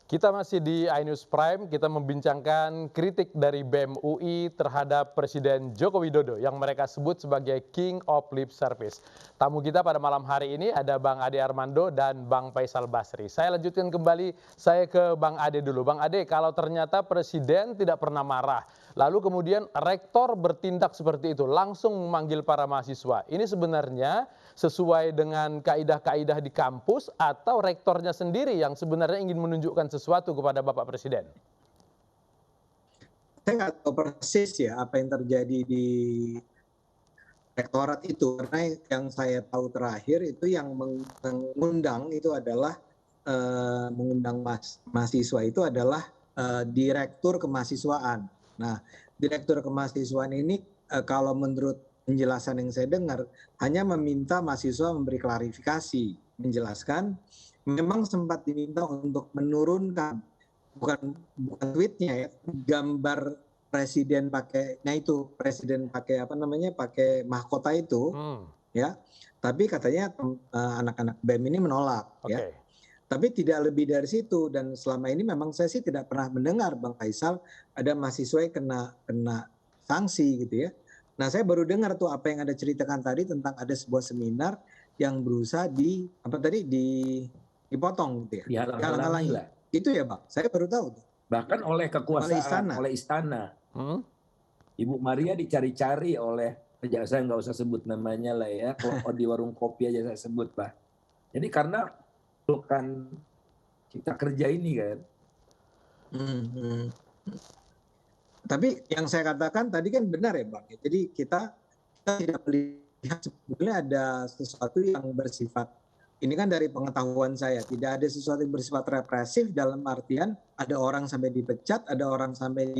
Kita masih di iNews Prime, kita membincangkan kritik dari BEM UI terhadap Presiden Joko Widodo yang mereka sebut sebagai King of Lip Service. Tamu kita pada malam hari ini ada Bang Ade Armando dan Bang Faisal Basri. Saya lanjutkan kembali, saya ke Bang Ade dulu. Bang Ade, kalau ternyata Presiden tidak pernah marah, lalu kemudian rektor bertindak seperti itu, langsung memanggil para mahasiswa. Ini sebenarnya sesuai dengan kaidah-kaidah di kampus atau rektornya sendiri yang sebenarnya ingin menunjukkan sesuatu kepada Bapak Presiden? Saya nggak tahu persis ya apa yang terjadi di rektorat itu, karena yang saya tahu terakhir itu yang mengundang itu adalah mengundang mahasiswa itu adalah direktur kemahasiswaan. Nah, direktur kemahasiswaan ini kalau menurut penjelasan yang saya dengar hanya meminta mahasiswa memberi klarifikasi, menjelaskan memang sempat diminta untuk menurunkan bukan tweetnya ya, gambar presiden pakai, nah itu presiden pakai apa namanya, pakai mahkota itu, ya. Tapi katanya anak-anak BEM ini menolak, ya. Oke. Tapi tidak lebih dari situ, dan selama ini memang saya sih tidak pernah mendengar Bang Faisal ada mahasiswa yang kena sanksi gitu ya. Nah, saya baru dengar tuh apa yang Anda ceritakan tadi tentang ada sebuah seminar yang berusaha dipotong gitu ya, Dihalang-halangi lah. Itu ya Bang, saya baru tahu tuh. Bahkan oleh kekuasaan, oleh istana. Ibu Maria dicari-cari oleh, saya nggak usah sebut namanya lah ya, kalau di warung kopi aja saya sebut lah. Jadi karena bukan kita kerja ini kan. Tapi yang saya katakan tadi kan benar ya Bang. Jadi kita tidak melihat sebetulnya ada sesuatu yang bersifat, ini kan dari pengetahuan saya, tidak ada sesuatu yang bersifat represif dalam artian ada orang sampai dipecat, ada orang sampai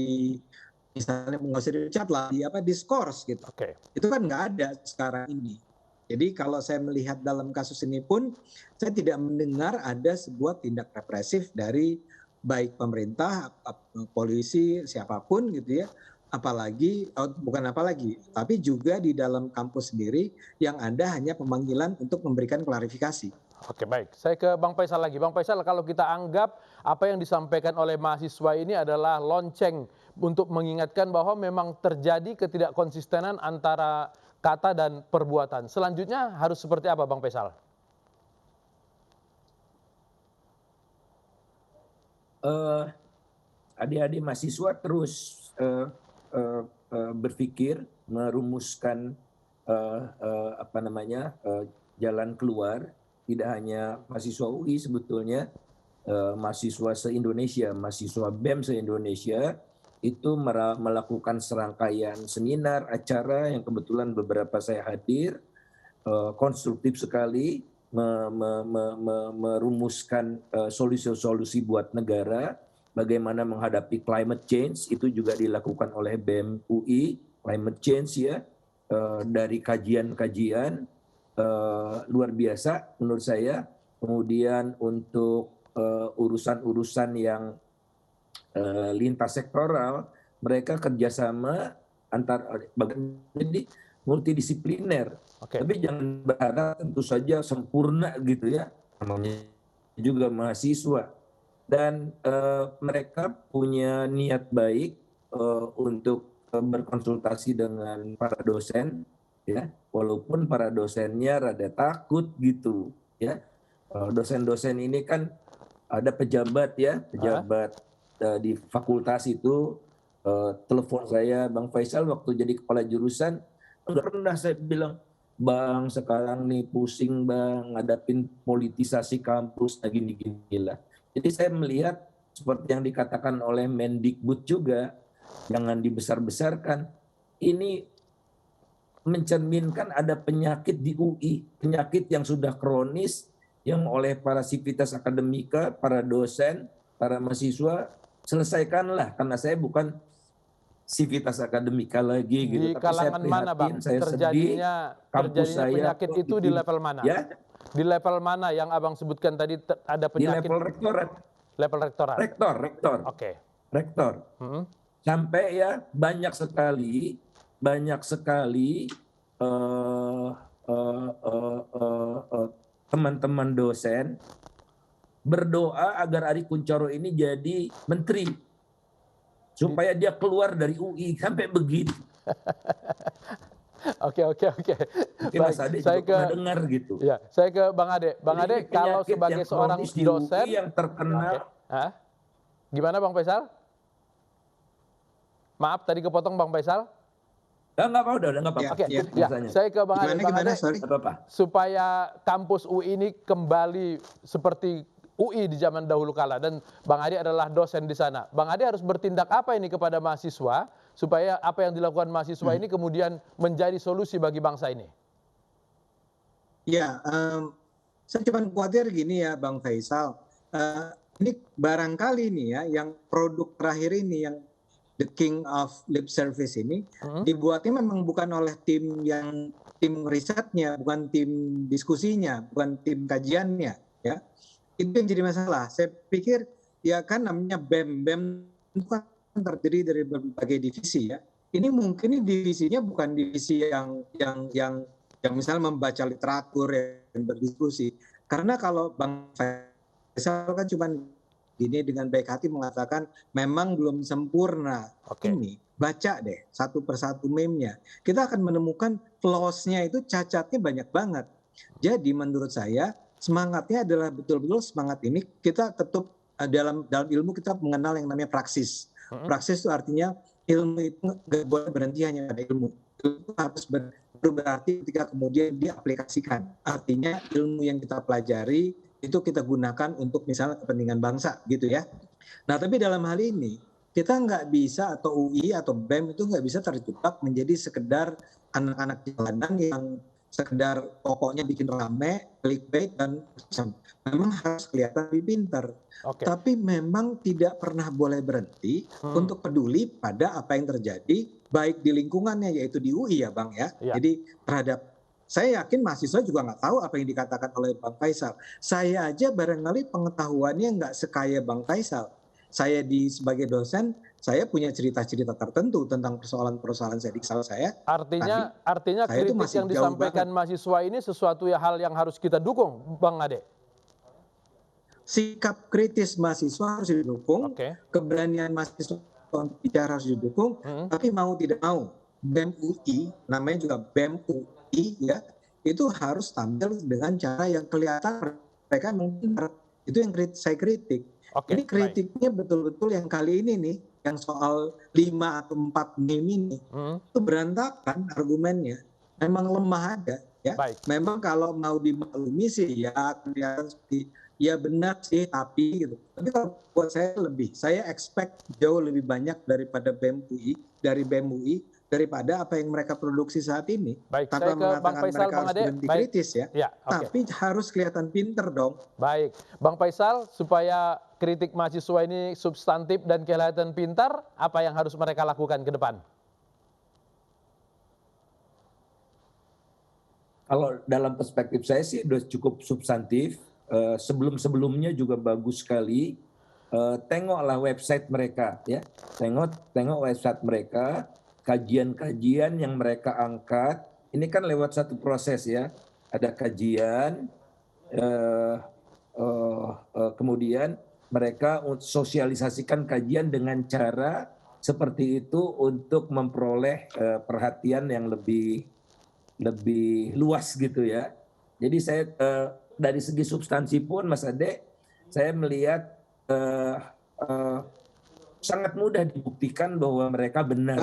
misalnya nggak usah dipecat lah, diskors gitu. Itu kan nggak ada sekarang ini. Jadi kalau saya melihat dalam kasus ini pun, saya tidak mendengar ada sebuah tindak represif dari baik pemerintah, polisi, siapapun gitu ya. Tapi juga di dalam kampus sendiri yang ada hanya pemanggilan untuk memberikan klarifikasi. Oke, baik. Saya ke Bang Faisal lagi. Bang Faisal, kalau kita anggap apa yang disampaikan oleh mahasiswa ini adalah lonceng untuk mengingatkan bahwa memang terjadi ketidakkonsistenan antara kata dan perbuatan. Selanjutnya harus seperti apa Bang Faisal? Adik-adik mahasiswa terus berpikir merumuskan jalan keluar. Tidak hanya mahasiswa UI sebetulnya, mahasiswa se-Indonesia, mahasiswa BEM se-Indonesia itu melakukan serangkaian seminar, acara yang kebetulan beberapa saya hadir, konstruktif sekali, merumuskan solusi-solusi buat negara, bagaimana menghadapi climate change, itu juga dilakukan oleh BEM UI, climate change ya, dari kajian-kajian luar biasa menurut saya. Kemudian untuk urusan-urusan yang lintas sektoral, mereka kerjasama antar jadi multidisipliner. Tapi jangan berharap tentu saja sempurna gitu ya, namanya juga mahasiswa. Dan mereka punya niat baik untuk berkonsultasi dengan para dosen, ya, walaupun para dosennya rada takut gitu, ya. Dosen-dosen ini kan ada pejabat ya, pejabat di fakultas itu telepon saya, Bang Faisal waktu jadi kepala jurusan, nggak pernah saya bilang, Bang sekarang nih pusing Bang, ngadapin politisasi kampus, gini-gini lah. Jadi saya melihat seperti yang dikatakan oleh Mendikbud juga, jangan dibesar-besarkan. Ini mencerminkan ada penyakit di UI, penyakit yang sudah kronis, yang oleh para sivitas akademika, para dosen, para mahasiswa, selesaikanlah. Karena saya bukan sivitas akademika lagi gitu. Di kalangan mana Bang? Saya terjadinya penyakit itu di level mana? Ya? Di level mana yang Abang sebutkan tadi ada penyakit? Di level rektorat. Level rektorat? Rektor. Oke. Rektor. Sampai ya banyak sekali teman-teman dosen berdoa agar Ari Kunchoro ini jadi menteri supaya dia keluar dari UI, sampai begitu. Oke. Mungkin Mas Ade juga pernah dengar gitu. Ya, saya ke Bang Ade. Bang Jadi Ade, ini kalau penyakit sebagai yang seorang kronis di dosen, UI yang terkenal. Hah? Gimana Bang Faisal? Maaf tadi kepotong Bang Faisal. Nggak apa, udah nggak apa-apa. Oke, Ya. ya, saya ke Bang Ade. Bang Gimana, Ade, sorry. Nggak apa-apa. supaya kampus UI ini kembali seperti UI di zaman dahulu kala, dan Bang Ade adalah dosen di sana. Bang Ade harus bertindak apa ini kepada mahasiswa supaya apa yang dilakukan mahasiswa ini kemudian menjadi solusi bagi bangsa ini? Ya, saya cuma khawatir gini ya Bang Faisal. Ini barangkali nih ya, yang produk terakhir ini, yang The King of Lip Service ini, dibuatnya memang bukan oleh tim risetnya, bukan tim diskusinya, bukan tim kajiannya, ya. Itu yang jadi masalah. Saya pikir ya kan namanya BEM itu kan terdiri dari berbagai divisi ya. Ini mungkin divisinya bukan divisi yang misalnya membaca literatur yang berdiskusi. Karena kalau Bang Faisal kan cuma gini dengan baik hati mengatakan memang belum sempurna. Ini baca deh satu persatu meme-nya. Kita akan menemukan flaws-nya itu, cacatnya banyak banget. Jadi menurut saya semangatnya adalah betul-betul semangat ini kita tetap dalam ilmu kita mengenal yang namanya praksis. Praksis itu artinya ilmu itu nggak boleh berhenti hanya pada ilmu. Itu harus berarti ketika kemudian diaplikasikan. Artinya ilmu yang kita pelajari itu kita gunakan untuk misalnya kepentingan bangsa gitu ya. Nah tapi dalam hal ini kita nggak bisa, atau UI atau BEM itu nggak bisa terjebak menjadi sekedar anak-anak jalanan yang sekedar pokoknya bikin rame, clickbait dan memang harus kelihatan lebih pintar. Tapi memang tidak pernah boleh berhenti untuk peduli pada apa yang terjadi baik di lingkungannya, yaitu di UI ya Bang ya. Jadi terhadap, saya yakin mahasiswa juga nggak tahu apa yang dikatakan oleh Bang Faisal. Saya aja barangkali pengetahuannya nggak sekaya Bang Faisal. Saya sebagai dosen, saya punya cerita-cerita tertentu tentang persoalan-persoalan saya di kelas saya. Artinya kritik yang disampaikan mahasiswa ini sesuatu hal yang harus kita dukung, Bang Ade. Sikap kritis mahasiswa harus didukung, keberanian mahasiswa untuk bicara harus didukung, tapi mau tidak mau BEM UI, namanya juga BEM UI ya, itu harus tampil dengan cara yang kelihatan mereka mungkin itu yang saya kritik. Ini kritiknya betul-betul yang kali ini nih, yang soal 5 atau 4 meme ini, itu berantakan argumennya, memang lemah ada ya. Memang kalau mau dimaklumi sih ya kelihatan seperti ya benar sih tapi gitu. Tapi kalau buat saya expect jauh lebih banyak daripada BEM UI, daripada apa yang mereka produksi saat ini. Tanpa mengatakan mereka harus berhenti kritis ya. Tapi harus kelihatan pinter dong. Baik, Bang Faisal, supaya kritik mahasiswa ini substantif dan kelihatan pintar, apa yang harus mereka lakukan ke depan? Kalau dalam perspektif saya sih sudah cukup substantif. Sebelum-sebelumnya juga bagus sekali. Tengoklah website mereka ya. Tengok website mereka. Kajian-kajian yang mereka angkat, ini kan lewat satu proses ya, ada kajian, kemudian mereka sosialisasikan kajian dengan cara seperti itu untuk memperoleh perhatian yang lebih luas gitu ya. Jadi saya dari segi substansi pun Mas Ade, saya melihat sangat mudah dibuktikan bahwa mereka benar.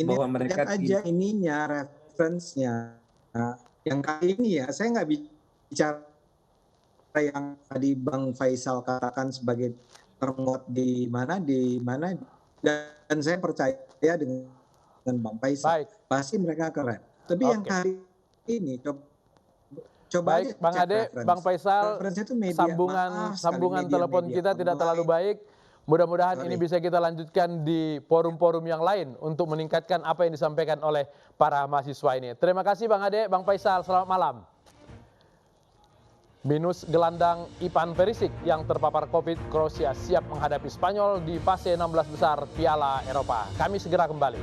Bahwa mereka aja ininya, referensinya. Nah, yang kali ini ya, saya nggak bicara yang tadi Bang Faisal katakan sebagai termuat di mana, dan saya percaya dengan Bang Faisal. Pasti mereka keren. Tapi yang kali ini coba baik, Bang Ade, Bang Faisal, sambungan telepon kita tidak terlalu baik. Mudah-mudahan ini bisa kita lanjutkan di forum-forum yang lain untuk meningkatkan apa yang disampaikan oleh para mahasiswa ini. Terima kasih Bang Ade, Bang Faisal, selamat malam. Minus gelandang Ivan Perisic yang terpapar COVID, Kroasia siap menghadapi Spanyol di fase 16 besar Piala Eropa. Kami segera kembali.